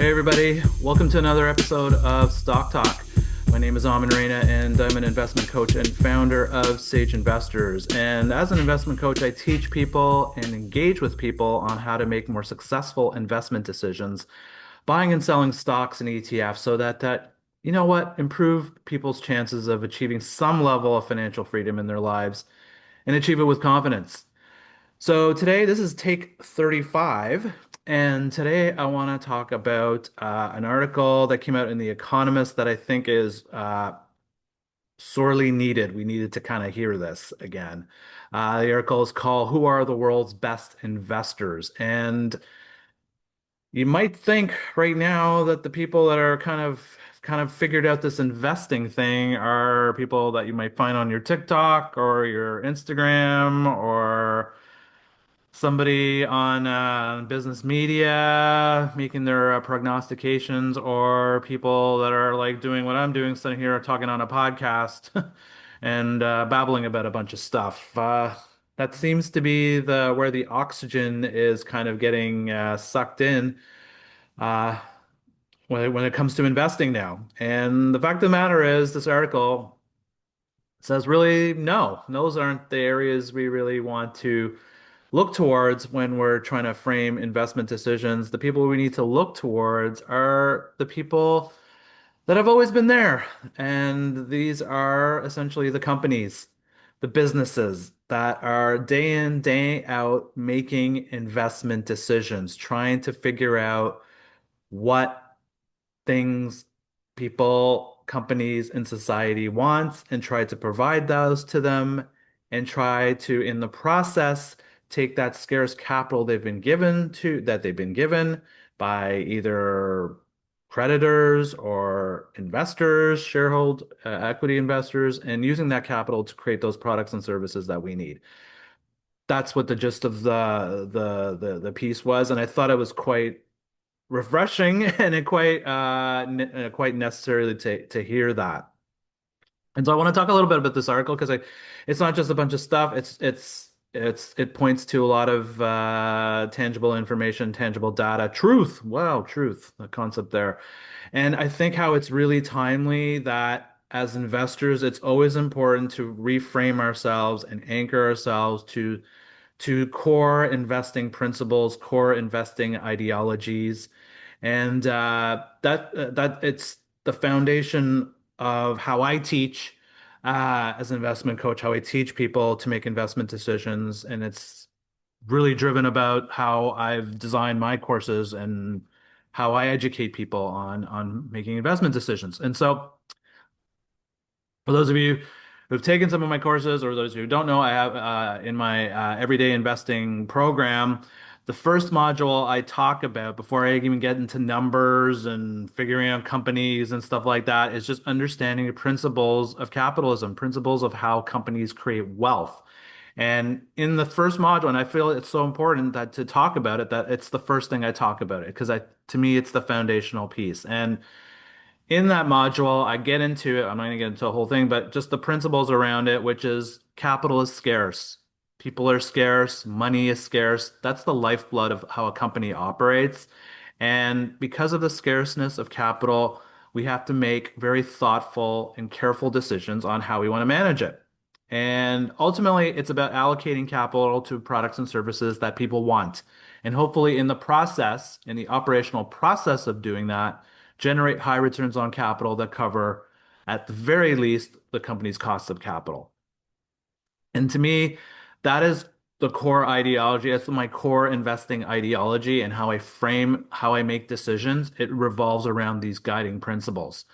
Hey everybody, welcome to another episode of Stock Talk. My name is Amin Reina and I'm an investment coach and founder of Sage Investors. And as an investment coach, I teach people and engage with people on how to make more successful investment decisions, buying and selling stocks and ETFs so that improve people's chances of achieving some level of financial freedom in their lives and achieve it with confidence. So today, this is take 35, and today I want to talk about an article that came out in The Economist that I think is sorely needed. We needed to kind of hear this again. The article is called "Who Are the World's Best Investors?" And you might think right now that the people that are kind of figured out this investing thing are people that you might find on your TikTok or your Instagram or somebody on business media making their prognostications, or people that are like doing what I'm doing, sitting here talking on a podcast and babbling about a bunch of stuff. That seems to be the where the oxygen is kind of getting sucked in uh, when it comes to investing now. And the fact of the matter is, this article says really no, those aren't the areas we really want to look towards when we're trying to frame investment decisions. The people we need to look towards are the people that have always been there. And these are essentially the companies, the businesses that are day in, day out making investment decisions, trying to figure out what things people, companies, and society wants and try to provide those to them and try to, in the process, take that scarce capital they've been given by either creditors or investors, sharehold equity investors, and using that capital to create those products and services that we need. That's what the gist of the piece was, and I thought it was quite refreshing and quite necessary to hear that. And so I want to talk a little bit about this article because it's not just a bunch of stuff. It points to a lot of tangible information, tangible data, truth. Wow, truth, the concept there. And I think how it's really timely that as investors, it's always important to reframe ourselves and anchor ourselves to core investing principles, core investing ideologies, and that it's the foundation of how I teach as an investment coach, how I teach people to make investment decisions, and it's really driven about how I've designed my courses and how I educate people on making investment decisions. And so, for those of you who've taken some of my courses, or those who don't know, I have in my everyday investing program, the first module I talk about before I even get into numbers and figuring out companies and stuff like that is just understanding the principles of capitalism, principles of how companies create wealth. And in the first module, and I feel it's so important that to talk about it, that it's the first thing I talk about it, because to me, it's the foundational piece. And in that module, I get into it. I'm not going to get into the whole thing, but just the principles around it, which is capital is scarce. People are scarce. Money is scarce. That's the lifeblood of how a company operates. And because of the scarceness of capital, we have to make very thoughtful and careful decisions on how we want to manage it. And ultimately, it's about allocating capital to products and services that people want. And hopefully, in the process, in the operational process of doing that, generate high returns on capital that cover, at the very least, the company's cost of capital. And to me, that is the core ideology. That's my core investing ideology and how I frame, how I make decisions. It revolves around these guiding principles.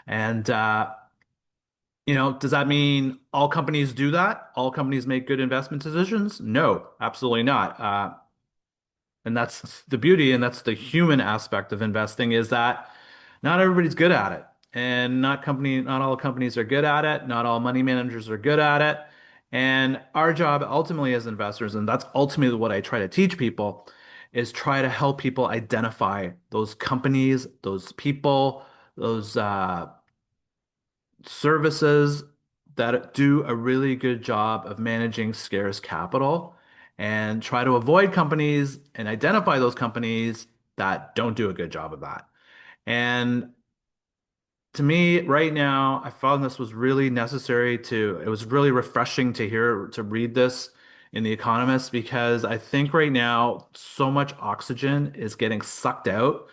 And, does that mean all companies do that? All companies make good investment decisions? No, absolutely not. And that's the beauty, and that's the human aspect of investing, is that not everybody's good at it. And not all companies are good at it. Not all money managers are good at it. And our job ultimately as investors, and that's ultimately what I try to teach people, is try to help people identify those companies, those people, those services that do a really good job of managing scarce capital, and try to avoid companies and identify those companies that don't do a good job of that. And to me, right now, I found this was really necessary it was really refreshing to read this in The Economist because I think right now so much oxygen is getting sucked out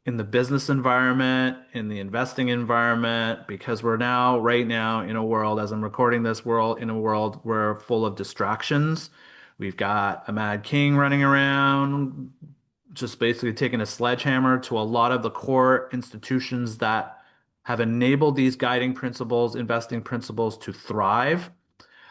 in the business environment, in the investing environment, because we're now, right now, in a world, as I'm recording this world, in a world where full of distractions. We've got a Mad King running around, just basically taking a sledgehammer to a lot of the core institutions that have enabled these guiding principles, investing principles to thrive.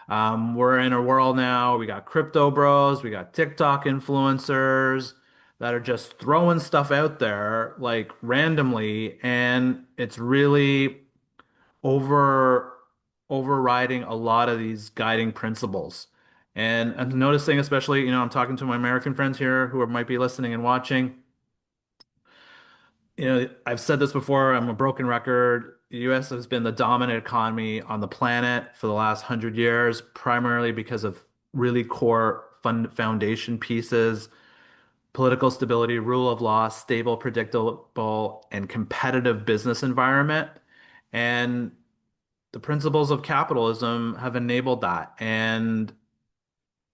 We're in a world now, we got crypto bros, we got TikTok influencers that are just throwing stuff out there like randomly, and it's really over overriding a lot of these guiding principles. And I'm noticing, especially, I'm talking to my American friends here who might be listening and watching. I've said this before, I'm a broken record. The US has been the dominant economy on the planet for the last 100 years, primarily because of really core foundation pieces, political stability, rule of law, stable, predictable, and competitive business environment. And the principles of capitalism have enabled that. And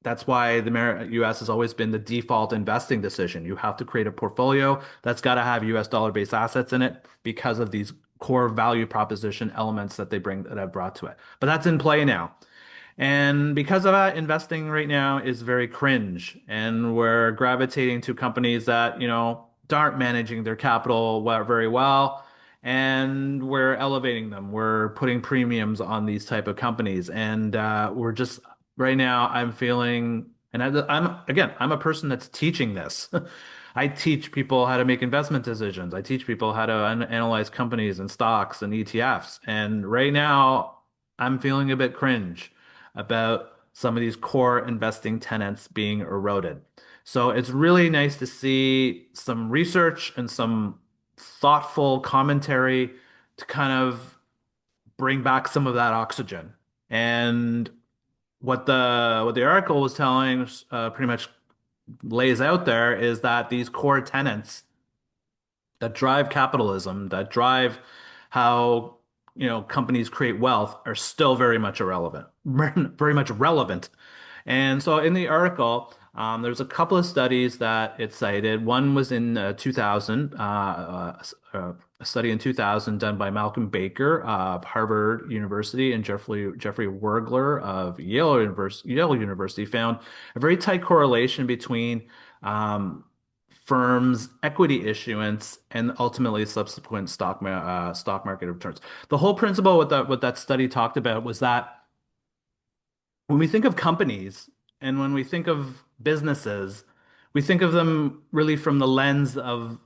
that's why the US has always been the default investing decision. You have to create a portfolio that's got to have US dollar-based assets in it because of these core value proposition elements that have brought to it. But that's in play now. And because of that, investing right now is very cringe. And we're gravitating to companies that, aren't managing their capital very well. And we're elevating them. We're putting premiums on these type of companies. And we're just right now, I'm feeling, and I'm a person that's teaching this. I teach people how to make investment decisions. I teach people how to analyze companies and stocks and ETFs. And right now, I'm feeling a bit cringe about some of these core investing tenets being eroded. So it's really nice to see some research and some thoughtful commentary to kind of bring back some of that oxygen. And what the article was telling pretty much lays out there is that these core tenets that drive capitalism, that drive how companies create wealth are still very much irrelevant, very much relevant. And so in the article, there's a couple of studies that it cited. One was in 2000, a study in 2000 done by Malcolm Baker of Harvard University and Jeffrey Wergler of Yale University found a very tight correlation between firms' equity issuance and ultimately subsequent stock market returns. The whole principle what that study talked about was that when we think of companies and when we think of businesses, we think of them really from the lens of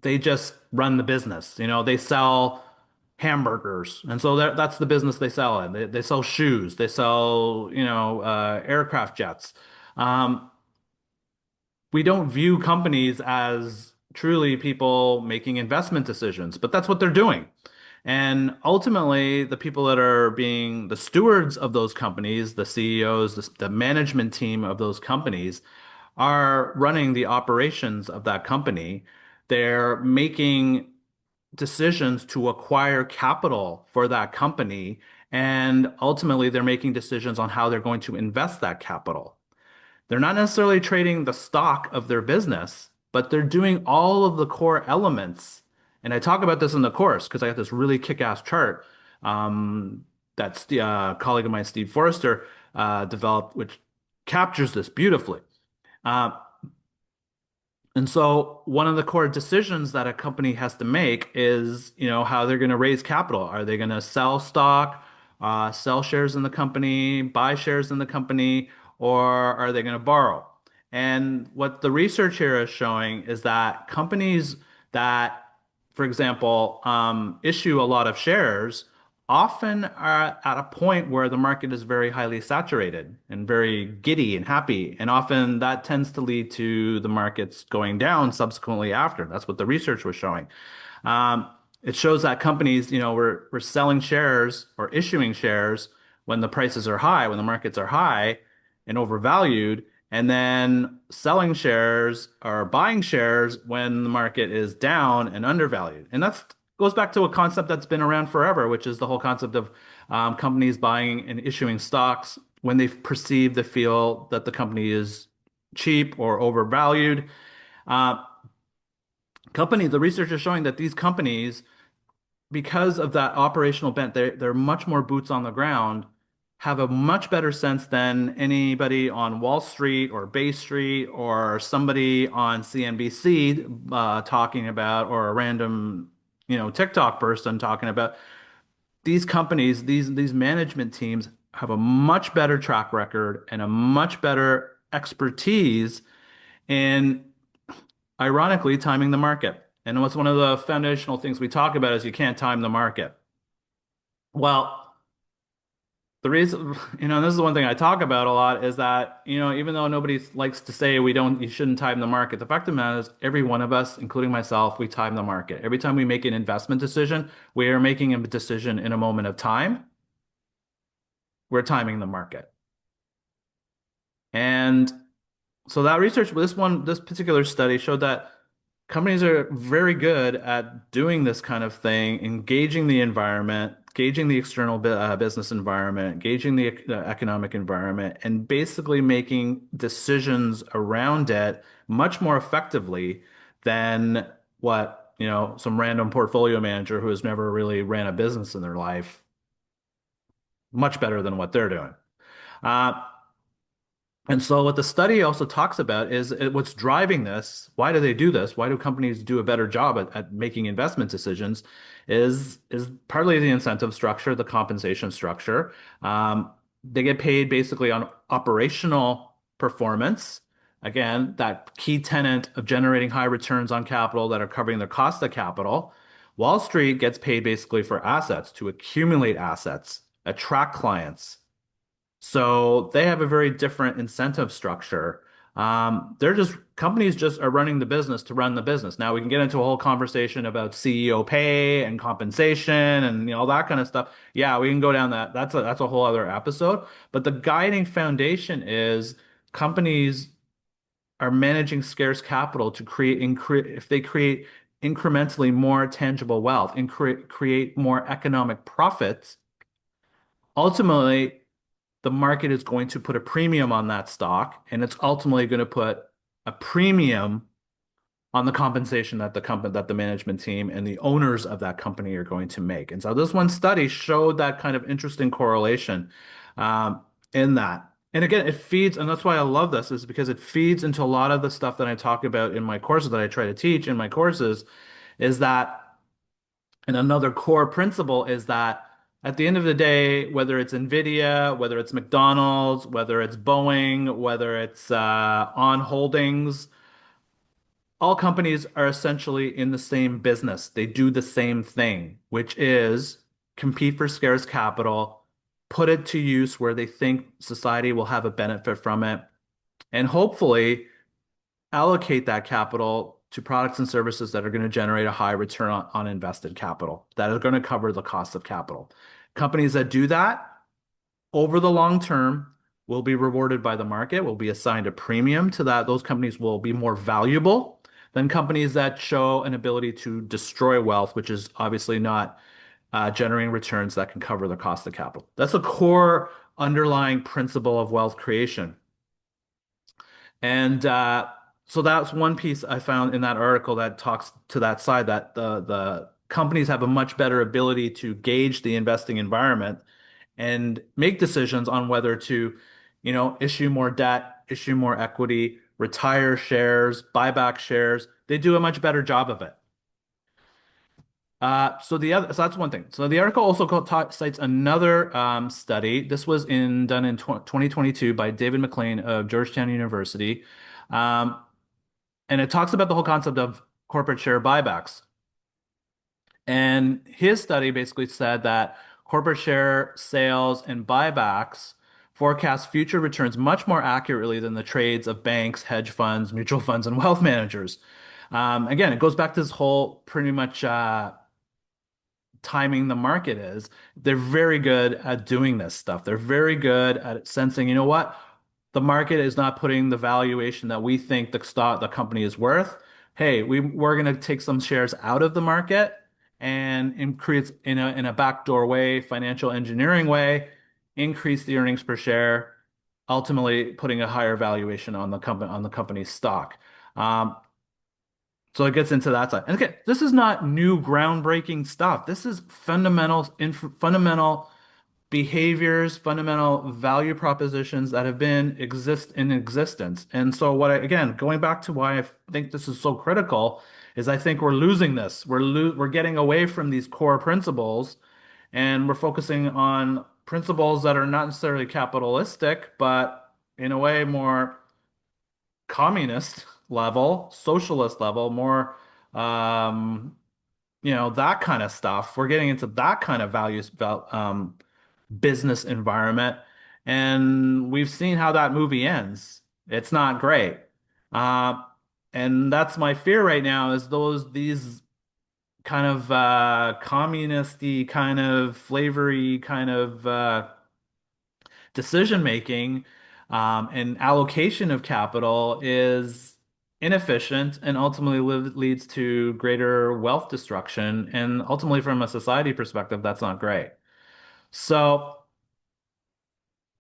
they just run the business. They sell hamburgers, and so that's the business they sell in. They sell shoes, they sell, aircraft jets. Um, we don't view companies as truly people making investment decisions, but that's what they're doing. And ultimately, the people that are being the stewards of those companies, the CEOs, the management team of those companies, are running the operations of that company. They're making decisions to acquire capital for that company, and ultimately, they're making decisions on how they're going to invest that capital. They're not necessarily trading the stock of their business, but they're doing all of the core elements. And I talk about this in the course because I got this really kick-ass chart that's the colleague of mine, Steve Forrester, developed, which captures this beautifully. Uh, and so one of the core decisions that a company has to make is, how they're going to raise capital. Are they going to sell stock, sell shares in the company, buy shares in the company, or are they going to borrow? And what the research here is showing is that companies that, for example, issue a lot of shares often are at a point where the market is very highly saturated and very giddy and happy. And often that tends to lead to the markets going down subsequently after. That's what the research was showing. Um, it shows that companies, were selling shares or issuing shares when the prices are high, when the markets are high and overvalued. and then selling shares or buying shares when the market is down and undervalued. And that goes back to a concept that's been around forever, which is the whole concept of companies buying and issuing stocks when they perceive they feel that the company is cheap or overvalued. Uh, the research is showing that these companies, because of that operational bent, they're much more boots on the ground, have a much better sense than anybody on Wall Street or Bay Street or somebody on CNBC talking about, or a random, TikTok person talking about. These companies, these management teams have a much better track record and a much better expertise in, ironically, timing the market. And what's one of the foundational things we talk about is you can't time the market. Well, the reason, this is the one thing I talk about a lot is that, even though nobody likes to say you shouldn't time the market, the fact of the matter is every one of us, including myself, we time the market. Every time we make an investment decision, we are making a decision in a moment of time. We're timing the market. And so that research, this particular study showed that companies are very good at doing this kind of thing, engaging the environment, gauging the external business environment, gauging the economic environment, and basically making decisions around it much more effectively than what, some random portfolio manager who has never really ran a business in their life, much better than what they're doing. Uh, and so what the study also talks about is what's driving this. Why do they do this? Why do companies do a better job at making investment decisions? Is partly the incentive structure, the compensation structure. They get paid basically on operational performance. Again, that key tenet of generating high returns on capital that are covering their cost of capital. Wall Street gets paid basically for assets, to accumulate assets, attract clients. So they have a very different incentive structure. Companies just are running the business to run the business. Now we can get into a whole conversation about CEO pay and compensation and all that kind of stuff. Yeah, we can go down that. That's a whole other episode. But the guiding foundation is companies are managing scarce capital to if they create incrementally more tangible wealth and create more economic profits, ultimately the market is going to put a premium on that stock, and it's ultimately going to put a premium on the compensation that the management team and the owners of that company are going to make. And so this one study showed that kind of interesting correlation in that. And again, it feeds, and that's why I love this, is because it feeds into a lot of the stuff that I talk about in my courses that I try to teach in my courses, is that, and another core principle is that at the end of the day, whether it's Nvidia, whether it's McDonald's, whether it's Boeing, whether it's On Holdings, all companies are essentially in the same business. They do the same thing, which is compete for scarce capital, put it to use where they think society will have a benefit from it, and hopefully allocate that capital to products and services that are going to generate a high return on invested capital, that are going to cover the cost of capital. Companies that do that over the long term will be rewarded by the market, will be assigned a premium to that. Those companies will be more valuable than companies that show an ability to destroy wealth, which is obviously not generating returns that can cover the cost of capital. That's a core underlying principle of wealth creation. And so that's one piece I found in that article that talks to that side, that the companies have a much better ability to gauge the investing environment and make decisions on whether to, issue more debt, issue more equity, retire shares, buy back shares. They do a much better job of it. So that's one thing. So the article also cites another study. This was done in 2022 by David McLean of Georgetown University. Um, and it talks about the whole concept of corporate share buybacks. And his study basically said that corporate share sales and buybacks forecast future returns much more accurately than the trades of banks, hedge funds, mutual funds, and wealth managers. Again, it goes back to this whole pretty much timing the market is. They're very good at doing this stuff. They're very good at sensing, you know what? the market is not putting the valuation that we think the company is worth. Hey, we're going to take some shares out of the market and increase in a backdoor way, financial engineering way, increase the earnings per share, ultimately putting a higher valuation on the company's stock. Um, so it gets into that side. And again, this is not new groundbreaking stuff. This is fundamental behaviors, fundamental value propositions that have been exist in existence. And so again, going back to why I think this is so critical is I think we're losing this. We're getting away from these core principles and we're focusing on principles that are not necessarily capitalistic, but in a way more communist level, socialist level, more um, that kind of stuff. We're getting into that kind of business environment, and we've seen how that movie ends. It's not great. Uh, and that's my fear right now is these kind of communisty kind of flavory kind of decision making and allocation of capital is inefficient and ultimately leads to greater wealth destruction. And ultimately, from a society perspective, that's not great. So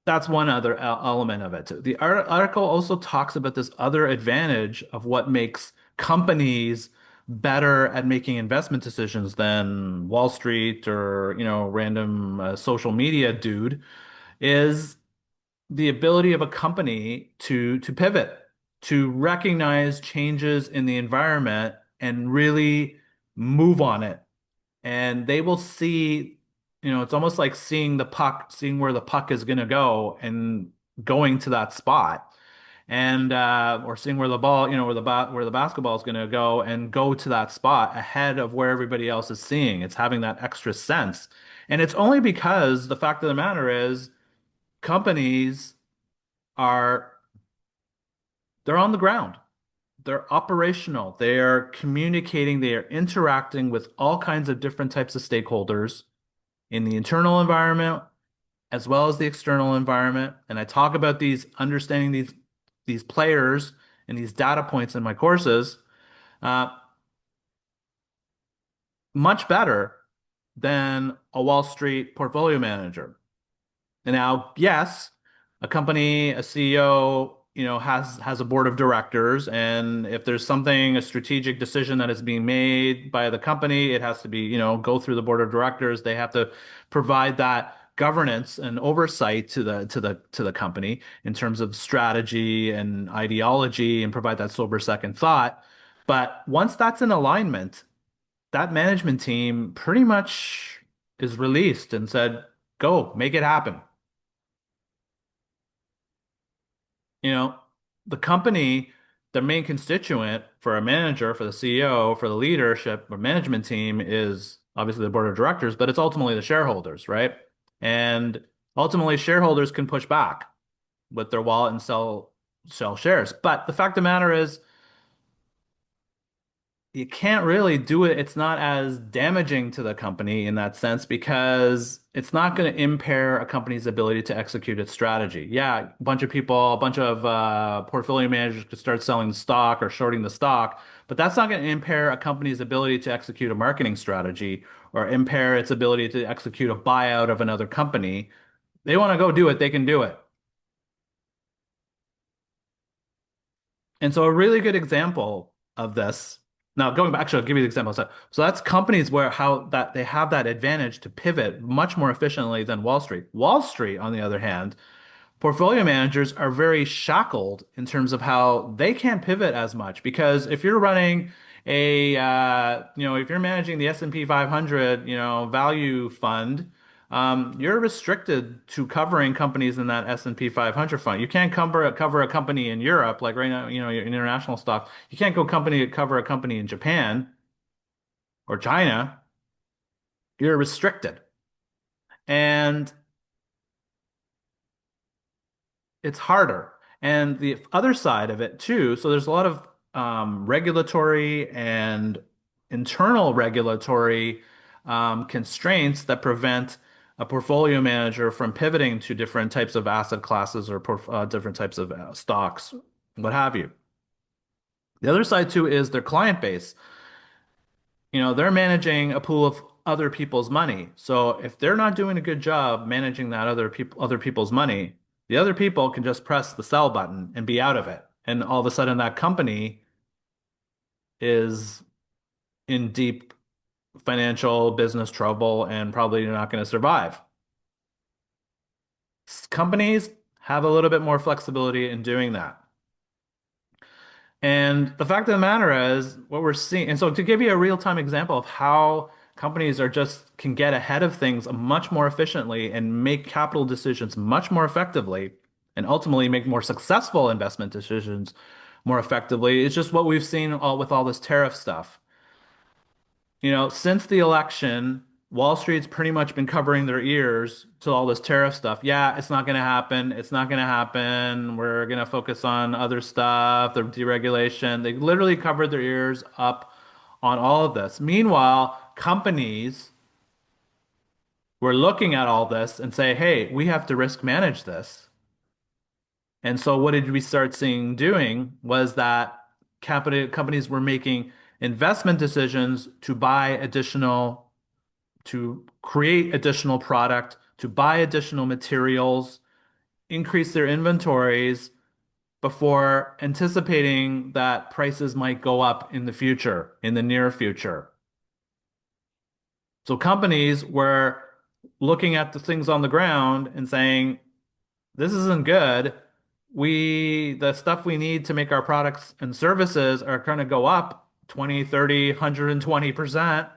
that's one other element of it. The article also talks about this other advantage of what makes companies better at making investment decisions than Wall Street or, random social media dude is the ability of a company to pivot, to recognize changes in the environment and really move on it. And they will see, it's almost like seeing the puck, seeing where the puck is going to go and going to that spot. And or seeing where the ball, where the basketball is going to go and go to that spot ahead of where everybody else is seeing. It's having that extra sense. And it's only because the fact of the matter is companies are they're on the ground. They're operational. They are communicating. They are interacting with all kinds of different types of stakeholders in the internal environment as well as the external environment. And I talk about understanding these players and these data points in my courses, uh, much better than a Wall Street portfolio manager. And now, yes, a company, a CEO, has a board of directors, and if there's a strategic decision that is being made by the company, it has to be, go through the board of directors. They have to provide that governance and oversight to the company in terms of strategy and ideology and provide that sober second thought. But once that's in alignment, that management team pretty much is released and said, go, make it happen. You know, the company, the main constituent for a manager, for the CEO, for the leadership or management team is obviously the board of directors, but it's ultimately the shareholders, right? And ultimately shareholders can push back with their wallet and sell shares. But the fact of the matter is you can't really do it. It's not as damaging to the company in that sense because it's not going to impair a company's ability to execute its strategy. Yeah, a bunch of portfolio managers could start selling the stock or shorting the stock, but that's not going to impair a company's ability to execute a marketing strategy or impair its ability to execute a buyout of another company. They want to go do it, they can do it. And so a really good example of this. Now, going back, actually, I'll give you the example. So that's companies where how that they have that advantage to pivot much more efficiently than Wall Street. Wall Street, on the other hand, portfolio managers are very shackled in terms of how they can't pivot as much because if you're running if you're managing the S&P 500, value fund, you're restricted to covering companies in that S&P 500 fund. You can't cover a company in Europe, like right now, your international stock. You can't cover a company in Japan or China. You're restricted. And it's harder. And the other side of it too, so there's a lot of regulatory and internal regulatory constraints that prevent a portfolio manager from pivoting to different types of asset classes or different types of stocks, what have you. The other side too is their client base. They're managing a pool of other people's money. So if they're not doing a good job managing that other people's money, the other people can just press the sell button and be out of it. And all of a sudden that company is in deep financial business trouble and probably not going to survive. Companies have a little bit more flexibility in doing that. And the fact of the matter is, what we're seeing, and so to give you a real-time example of how companies are just can get ahead of things much more efficiently and make capital decisions much more effectively, and ultimately make more successful investment decisions more effectively, it's just what we've seen with all this tariff stuff. Since the election, Wall Street's pretty much been covering their ears to all this tariff stuff. Yeah, it's not going to happen. It's not going to happen. We're going to focus on other stuff, the deregulation. They literally covered their ears up on all of this. Meanwhile, companies were looking at all this and say, hey, we have to risk manage this. And so what did we start seeing doing was that capital companies were making investment decisions to create additional product, to buy additional materials, increase their inventories before anticipating that prices might go up in the future, in the near future. So companies were looking at the things on the ground and saying, this isn't good. The stuff we need to make our products and services are going to go up 20, 30, 120%.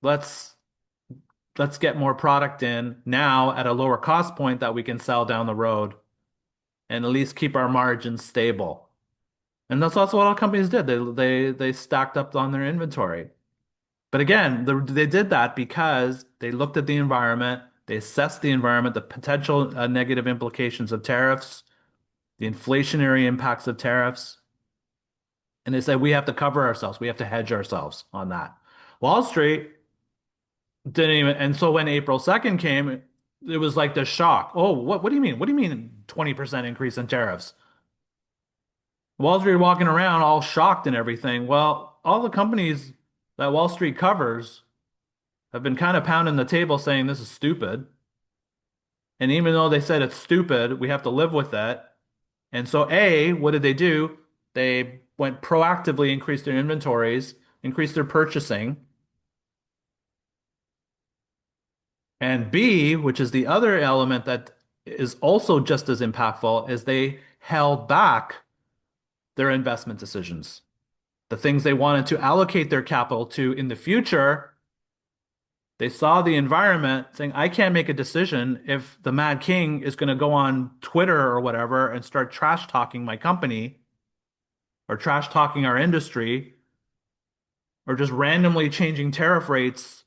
Let's get more product in now at a lower cost point that we can sell down the road and at least keep our margins stable. And that's also what all companies did. They stacked up on their inventory. But again, they did that because they looked at the environment, they assessed the environment, the potential negative implications of tariffs, the inflationary impacts of tariffs, and they said we have to cover ourselves, we have to hedge ourselves on that. Wall Street didn't even, and so when April 2nd came, it was like the shock. Oh, what do you mean? What do you mean 20% increase in tariffs? Wall Street walking around all shocked and everything. Well, all the companies that Wall Street covers have been kind of pounding the table saying this is stupid. And even though they said it's stupid, we have to live with it. And so what did they do? They went proactively increased their inventories, increased their purchasing. And B, which is the other element that is also just as impactful, is they held back their investment decisions. The things they wanted to allocate their capital to in the future, they saw the environment saying, I can't make a decision if the Mad King is going to go on Twitter or whatever and start trash talking my company or trash talking our industry or just randomly changing tariff rates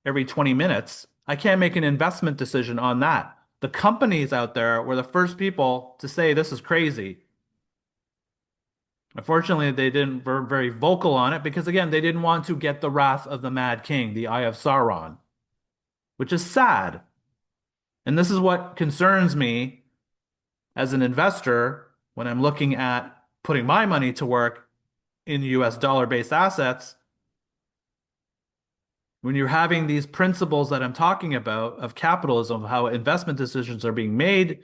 every 20 minutes. I can't make an investment decision on that. The companies out there were the first people to say this is crazy. Unfortunately, they didn't were very vocal on it because, again, they didn't want to get the wrath of the Mad King, the Eye of Sauron, which is sad. And this is what concerns me as an investor when I'm looking at putting my money to work in US dollar-based assets. When you're having these principles that I'm talking about of capitalism, of how investment decisions are being made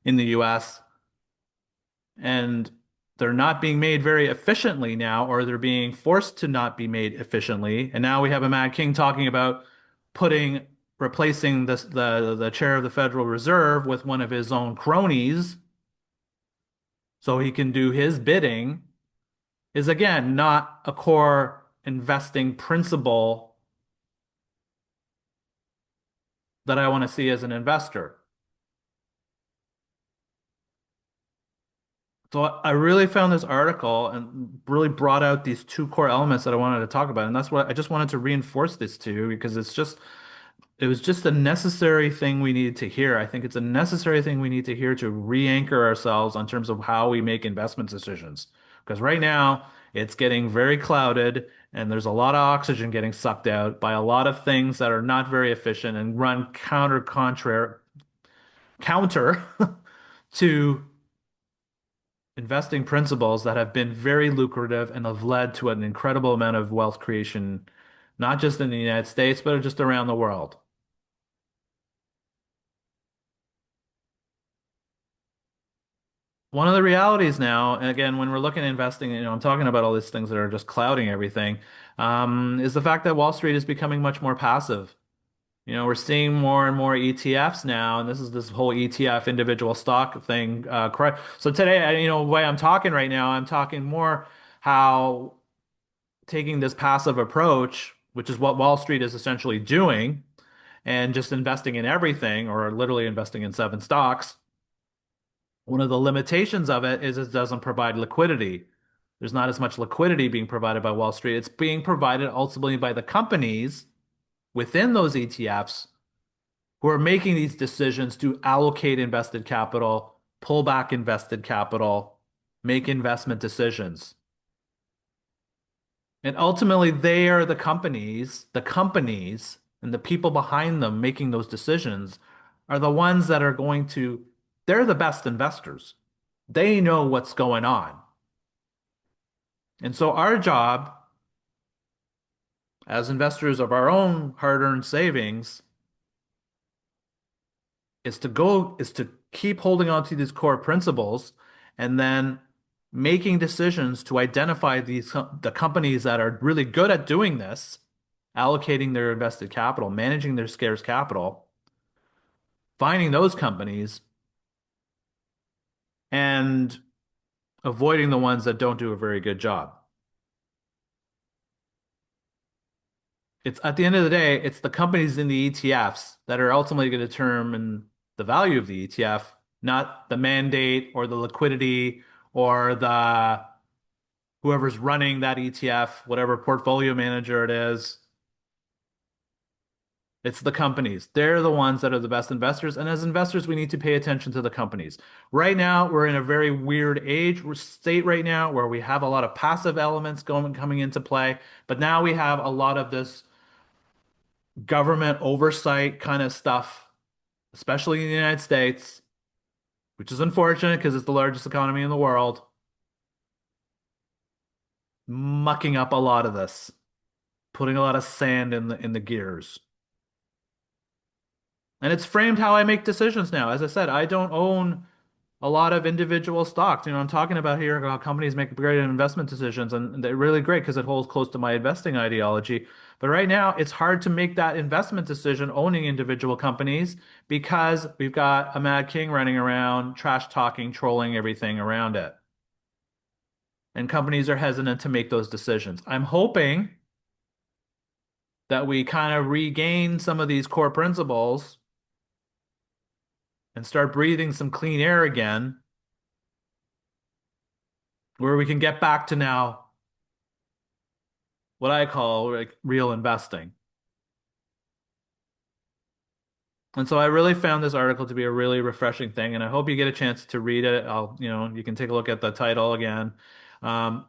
in the US, and they're not being made very efficiently now, or they're being forced to not be made efficiently. And now we have a Mad King talking about replacing the chair of the Federal Reserve with one of his own cronies so he can do his bidding, is again not a core investing principle that I want to see as an investor. So I really found this article and really brought out these two core elements that I wanted to talk about. And that's what I just wanted to reinforce this to you because it was just a necessary thing we needed to hear. I think it's a necessary thing we need to hear to re-anchor ourselves on terms of how we make investment decisions Because right now it's getting very clouded and there's a lot of oxygen getting sucked out by a lot of things that are not very efficient and run counter to investing principles that have been very lucrative and have led to an incredible amount of wealth creation, not just in the United States, but just around the world. One of the realities now, and again, when we're looking at investing, I'm talking about all these things that are just clouding everything, is the fact that Wall Street is becoming much more passive. We're seeing more and more ETFs now, and this is this whole ETF individual stock thing. Correct. So today, the way I'm talking right now, I'm talking more how taking this passive approach, which is what Wall Street is essentially doing, and just investing in everything, or literally investing in seven stocks. One of the limitations of it is it doesn't provide liquidity. There's not as much liquidity being provided by Wall Street. It's being provided ultimately by the companies within those ETFs who are making these decisions to allocate invested capital, pull back invested capital, make investment decisions. And ultimately, they are the companies and the people behind them making those decisions are the ones that are they're the best investors. They know what's going on. And so our job as investors of our own hard-earned savings is to keep holding on to these core principles and then making decisions to identify the companies that are really good at doing this, allocating their invested capital, managing their scarce capital, finding those companies and avoiding the ones that don't do a very good job. It's at the end of the day, it's the companies in the ETFs that are ultimately going to determine the value of the ETF, not the mandate or the liquidity or the whoever's running that ETF, whatever portfolio manager it is. It's the companies. They're the ones that are the best investors. And as investors, we need to pay attention to the companies. Right now, we're in a very weird state right now where we have a lot of passive elements coming into play, but now we have a lot of this government oversight kind of stuff, especially in the United States, which is unfortunate because it's the largest economy in the world, mucking up a lot of this, putting a lot of sand in the gears. And it's framed how I make decisions now. As I said, I don't own a lot of individual stocks. I'm talking about here how companies make great investment decisions, and they're really great because it holds close to my investing ideology. But right now, it's hard to make that investment decision owning individual companies because we've got a mad king running around, trash talking, trolling everything around it. And companies are hesitant to make those decisions. I'm hoping that we kind of regain some of these core principles and start breathing some clean air again, where we can get back to now what I call like real investing. And so I really found this article to be a really refreshing thing, and I hope you get a chance to read it. You can take a look at the title again. Um,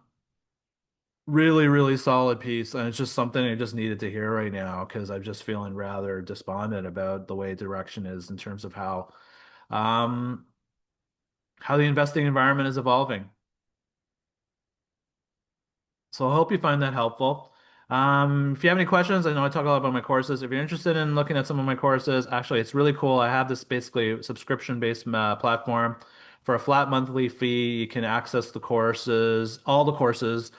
Really, really solid piece, and it's just something I just needed to hear right now because I'm just feeling rather despondent about the way direction is in terms of um, how the investing environment is evolving. So I hope you find that helpful. If you have any questions, I know I talk a lot about my courses. If you're interested in looking at some of my courses, actually, it's really cool. I have this basically subscription-based platform for a flat monthly fee. You can access the courses, all the videos.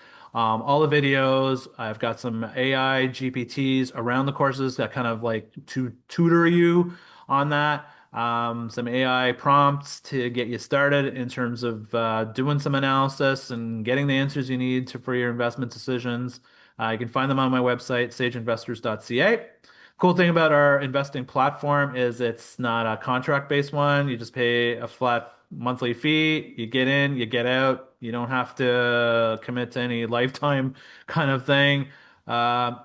I've got some AI GPTs around the courses that kind of like to tutor you on that. Some AI prompts to get you started in terms of doing some analysis and getting the answers you need for your investment decisions. You can find them on my website, sageinvestors.ca. Cool thing about our investing platform is it's not a contract-based one. You just pay a flat monthly fee. You get in, you get out. You don't have to commit to any lifetime kind of thing. Uh,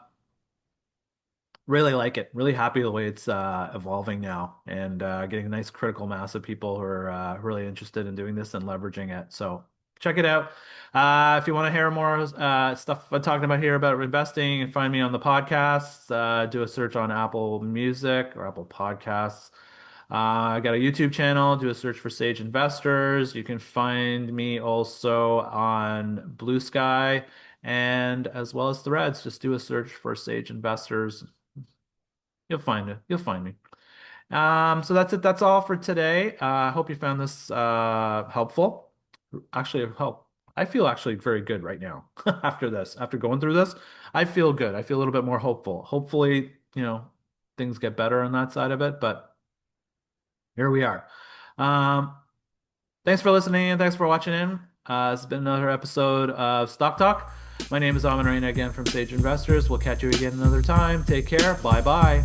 Really like it. Really happy the way it's evolving now and getting a nice critical mass of people who are really interested in doing this and leveraging it. So check it out. If you want to hear more stuff I'm talking about here about investing, and find me on the podcasts. Do a search on Apple Music or Apple Podcasts. I got a YouTube channel. Do a search for Sage Investors. You can find me also on Blue Sky and as well as Threads. Just do a search for Sage Investors. You'll find it. You'll find me. So that's it. That's all for today. I hope you found this helpful. Actually, help. I feel actually very good right now after this. After going through this, I feel good. I feel a little bit more hopeful. Hopefully, things get better on that side of it, but here we are. Um, Thanks for listening and thanks for watching in. This has been another episode of Stock Talk. My name is Amin Reina again from Sage Investors. We'll catch you again another time. Take care. Bye bye.